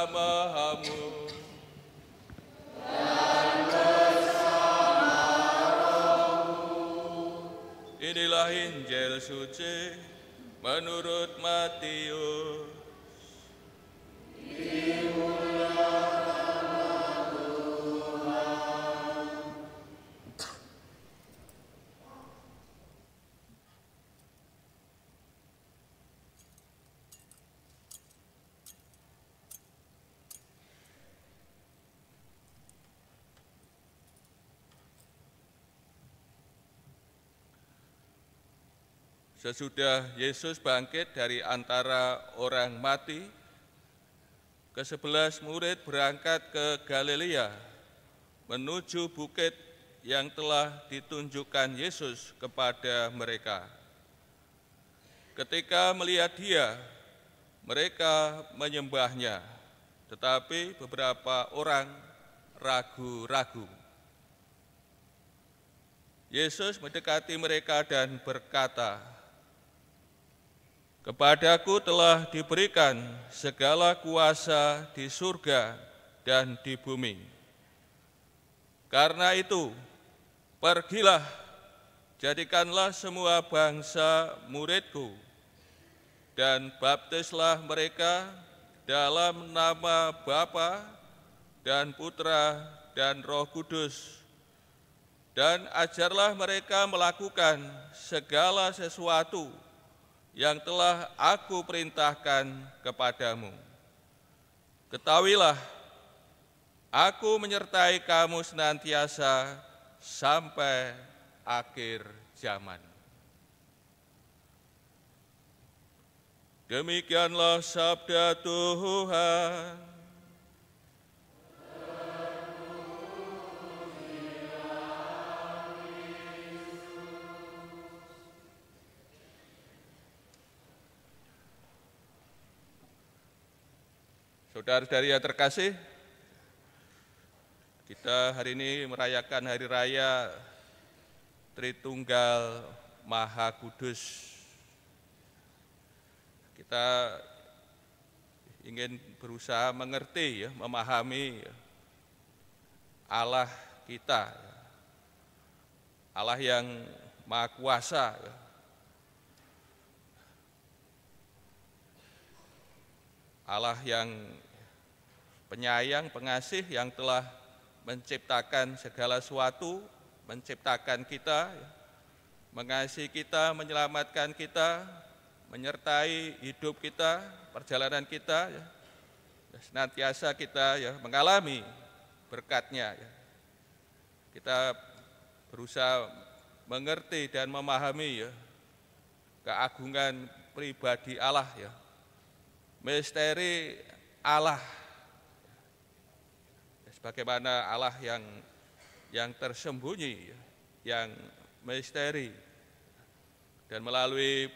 bersamamu. Inilah Injil suci menurut Matius. Sesudah Yesus bangkit dari antara orang mati, ke-11 murid berangkat ke Galilea, menuju bukit yang telah ditunjukkan Yesus kepada mereka. Ketika melihat Dia, mereka menyembahnya, tetapi beberapa orang ragu-ragu. Yesus mendekati mereka dan berkata, "Kepadaku telah diberikan segala kuasa di surga dan di bumi. Karena itu, pergilah, jadikanlah semua bangsa muridku, dan baptislah mereka dalam nama Bapa dan Putra dan Roh Kudus, dan ajarlah mereka melakukan segala sesuatu yang telah aku perintahkan kepadamu. Ketahuilah, aku menyertai kamu senantiasa sampai akhir zaman." Demikianlah sabda Tuhan. Saudara-saudari yang terkasih, kita hari ini merayakan Hari Raya Tritunggal Maha Kudus. Kita ingin berusaha mengerti, memahami Allah kita, Allah yang Maha Kuasa, Allah yang penyayang, pengasih, yang telah menciptakan segala sesuatu, menciptakan kita, mengasihi kita, menyelamatkan kita, menyertai hidup kita, perjalanan kita, senantiasa kita mengalami berkat-Nya. Kita berusaha mengerti dan memahami keagungan pribadi Allah, misteri Allah, sebagaimana Allah yang tersembunyi, yang misteri, dan melalui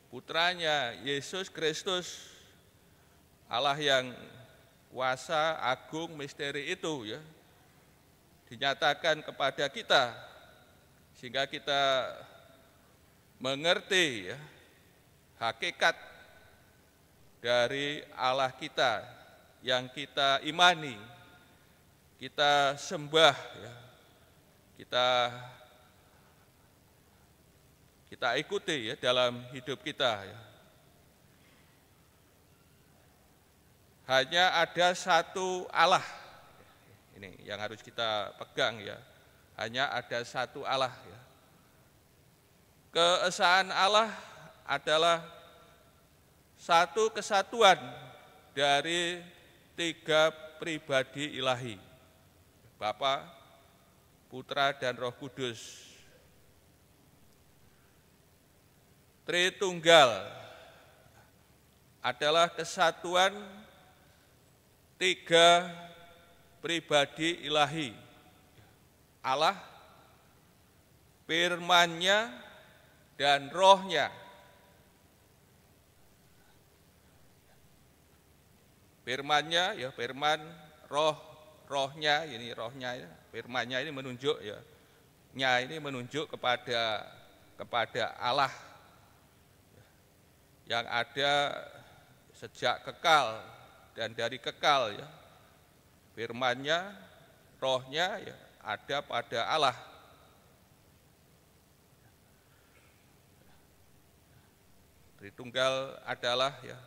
putranya Yesus Kristus, Allah yang kuasa agung misteri itu dinyatakan kepada kita, sehingga kita mengerti hakikat dari Allah kita yang kita imani, kita sembah, kita ikuti dalam hidup kita. Hanya ada satu Allah, ini yang harus kita pegang, hanya ada satu Allah. Keesaan Allah adalah satu kesatuan dari tiga pribadi ilahi, Bapa, Putra, dan Roh Kudus. Tritunggal adalah kesatuan tiga pribadi ilahi, Allah, firman-Nya, dan Roh-Nya. Firman-Nya, firman, Roh-Nya, ini Roh-Nya, firman-Nya ini menunjuk, Nya ini menunjuk kepada Allah yang ada sejak kekal dan dari kekal ya. Firman-Nya, Roh-Nya ya ada pada Allah. Tritunggal adalah ya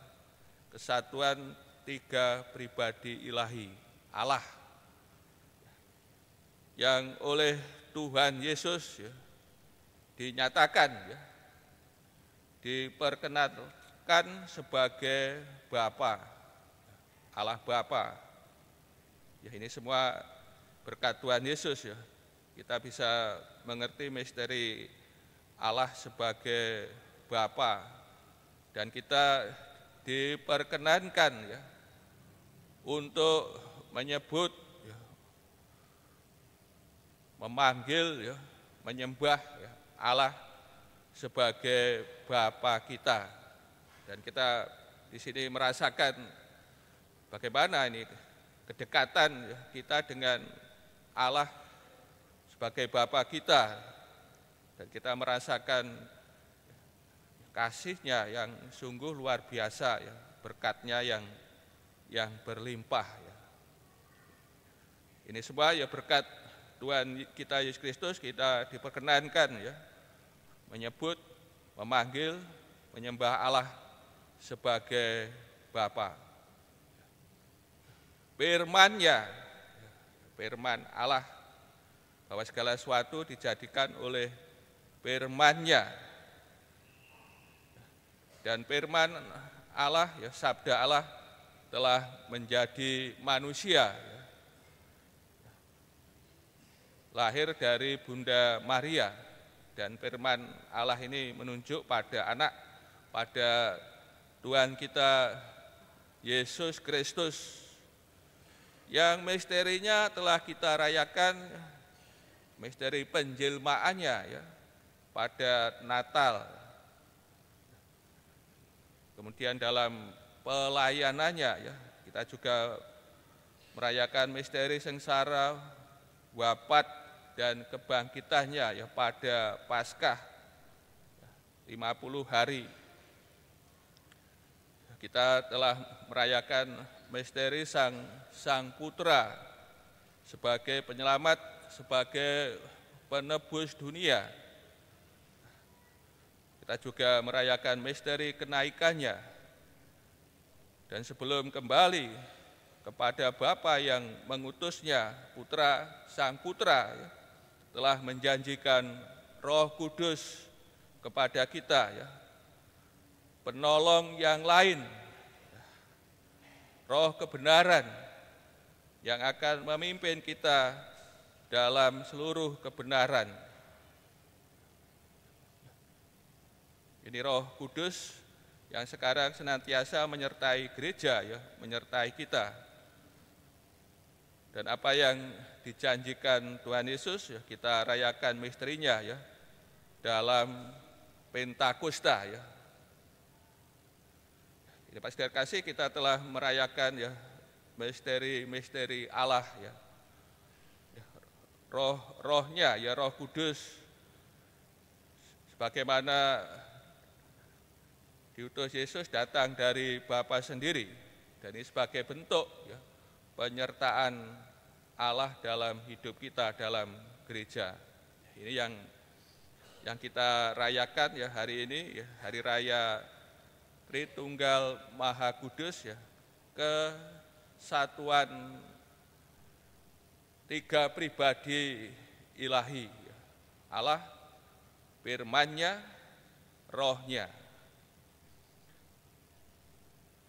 kesatuan tiga pribadi ilahi Allah yang oleh Tuhan Yesus ya, dinyatakan ya, diperkenalkan sebagai Bapa, Allah Bapa. Ya ini semua berkat Tuhan Yesus ya. Kita bisa mengerti misteri Allah sebagai Bapa dan kita diperkenankan ya untuk menyebut ya, memanggil ya, menyembah ya, Allah sebagai Bapa kita. Dan kita di sini merasakan bagaimana ini kedekatan ya, kita dengan Allah sebagai Bapa kita, dan kita merasakan kasih-Nya yang sungguh luar biasa ya, berkat-Nya yang berlimpah ya. Ini semua ya berkat Tuhan kita Yesus Kristus, kita diperkenankan ya menyebut, memanggil, menyembah Allah sebagai Bapa. Firman-Nya, firman Allah, bahwa segala sesuatu dijadikan oleh firman-Nya. Dan firman Allah, ya, sabda Allah telah menjadi manusia, ya, lahir dari Bunda Maria, dan firman Allah ini menunjuk pada anak, pada Tuhan kita Yesus Kristus, yang misterinya telah kita rayakan, misteri penjelmaannya ya, pada Natal. Kemudian dalam pelayanannya ya, kita juga merayakan misteri sengsara, wafat dan kebangkitannya ya pada Paskah 50 hari. Kita telah merayakan misteri Sang Putra sebagai penyelamat, sebagai penebus dunia. Kita juga merayakan misteri kenaikannya. Dan sebelum kembali kepada Bapa yang mengutusnya, Putra, Sang Putra ya, telah menjanjikan Roh Kudus kepada kita ya, penolong yang lain, Roh kebenaran yang akan memimpin kita dalam seluruh kebenaran. Ini Roh Kudus yang sekarang senantiasa menyertai gereja ya, menyertai kita. Dan apa yang dijanjikan Tuhan Yesus ya, kita rayakan misterinya ya dalam Pentakosta ya. Ini Pak Saudara kasih, kita telah merayakan ya misteri Allah ya. Roh-Nya ya, Roh Kudus sebagaimana diutus Yesus datang dari Bapa sendiri, dan ini sebagai bentuk ya, penyertaan Allah dalam hidup kita, dalam gereja. Ini yang kita rayakan ya hari ini ya, hari raya Tritunggal Maha Kudus ya, kesatuan tiga pribadi ilahi ya. Allah, firman-Nya, Roh-Nya.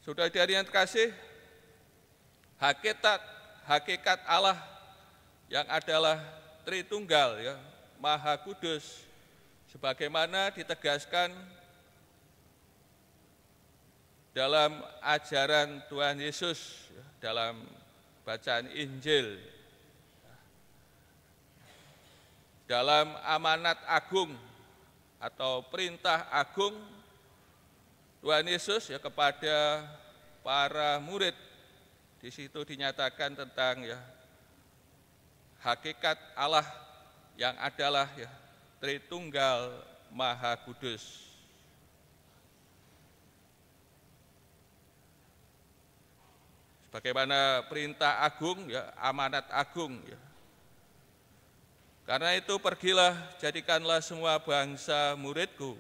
Saudara-saudari yang terkasih, hakikat Allah yang adalah Tritunggal ya, Maha Kudus, sebagaimana ditegaskan dalam ajaran Tuhan Yesus ya, dalam bacaan Injil, dalam amanat agung atau perintah agung Tuhan Yesus ya kepada para murid. Di situ dinyatakan tentang ya hakikat Allah yang adalah ya Tritunggal Maha Kudus. Bagaimana perintah agung, ya, amanat agung, ya. Karena itu pergilah, jadikanlah semua bangsa muridku,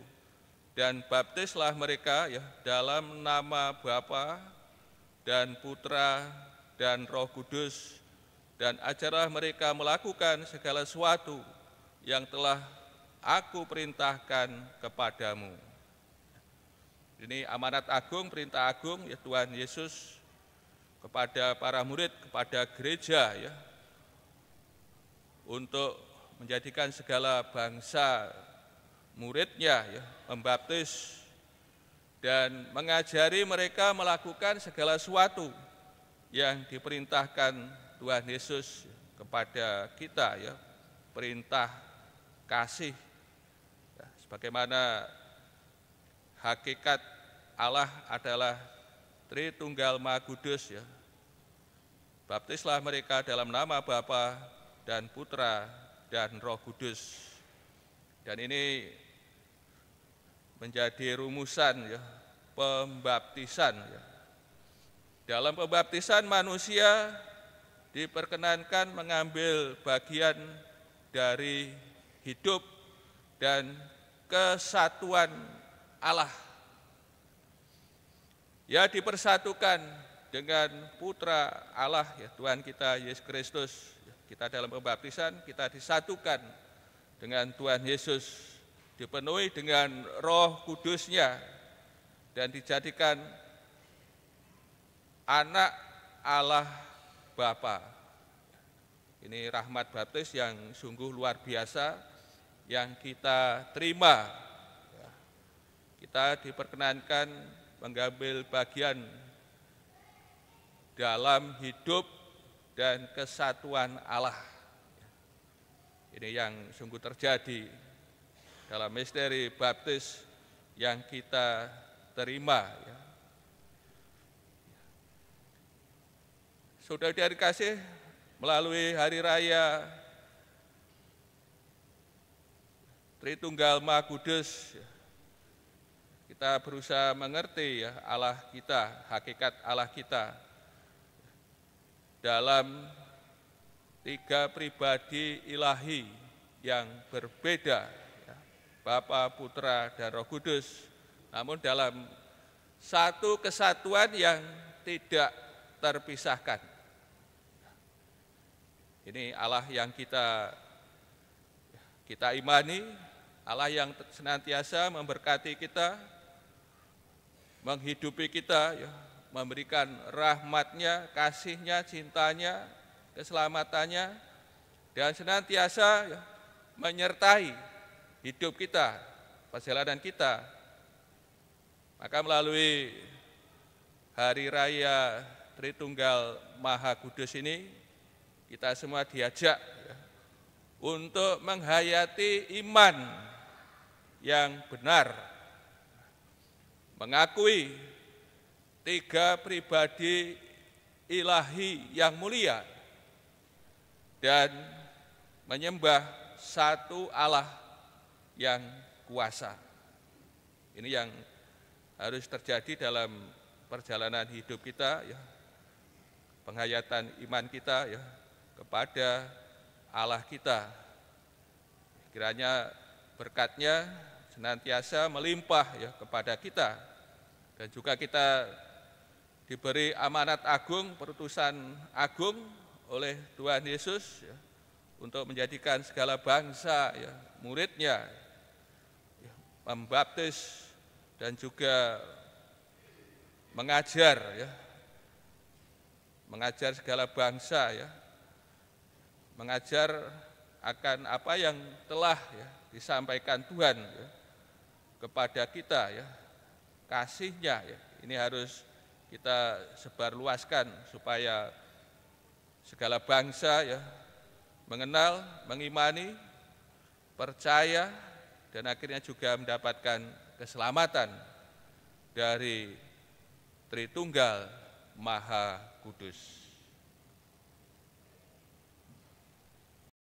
dan baptislah mereka, ya, dalam nama Bapa dan Putra dan Roh Kudus, dan ajarlah mereka melakukan segala sesuatu yang telah aku perintahkan kepadamu. Ini amanat agung, perintah agung, ya, Tuhan Yesus kepada para murid, kepada gereja, ya, untuk menjadikan segala bangsa muridnya, ya, membaptis dan mengajari mereka melakukan segala sesuatu yang diperintahkan Tuhan Yesus kepada kita, ya, perintah kasih, ya, sebagaimana hakikat Allah adalah Tritunggal Maha Kudus, ya. Baptislah mereka dalam nama Bapa dan Putra dan Roh Kudus. Dan ini menjadi rumusan, ya, pembaptisan, ya. Dalam pembaptisan manusia diperkenankan mengambil bagian dari hidup dan kesatuan Allah. Ya, dipersatukan dengan Putra Allah, ya, Tuhan kita Yesus Kristus. Kita dalam pembaptisan, kita disatukan dengan Tuhan Yesus, dipenuhi dengan Roh Kudus-Nya, dan dijadikan anak Allah Bapa. Ini rahmat baptis yang sungguh luar biasa yang kita terima. Kita diperkenankan mengambil bagian dalam hidup dan kesatuan Allah. Ini yang sungguh terjadi dalam misteri baptis yang kita terima, ya. Saudara dikasih, melalui hari raya Tritunggal Maha Kudus, ya, kita berusaha mengerti, ya, Allah kita, hakikat Allah kita dalam tiga pribadi ilahi yang berbeda, ya, Bapa, Putra, dan Roh Kudus, namun dalam satu kesatuan yang tidak terpisahkan. Ini Allah yang kita imani, Allah yang senantiasa memberkati kita, menghidupi kita, ya, memberikan rahmat-Nya, kasih-Nya, cintanya, keselamatannya, dan senantiasa, ya, menyertai hidup kita, perjalanan kita. Maka melalui hari raya Tritunggal Maha Kudus ini, kita semua diajak, ya, untuk menghayati iman yang benar, mengakui tiga pribadi ilahi yang mulia, dan menyembah satu Allah yang kuasa. Ini yang harus terjadi dalam perjalanan hidup kita, ya, penghayatan iman kita, ya, kepada Allah kita. Kiranya berkat-Nya senantiasa melimpah, ya, kepada kita, dan juga kita diberi amanat agung, perutusan agung oleh Tuhan Yesus, ya, untuk menjadikan segala bangsa, ya, murid-Nya, ya, membaptis dan juga mengajar, ya, mengajar segala bangsa, ya, mengajar akan apa yang telah, ya, disampaikan Tuhan, ya, kepada kita, ya, kasih-Nya, ya, ini harus kita sebarluaskan supaya segala bangsa, ya, mengenal, mengimani, percaya, dan akhirnya juga mendapatkan keselamatan dari Tritunggal Maha Kudus.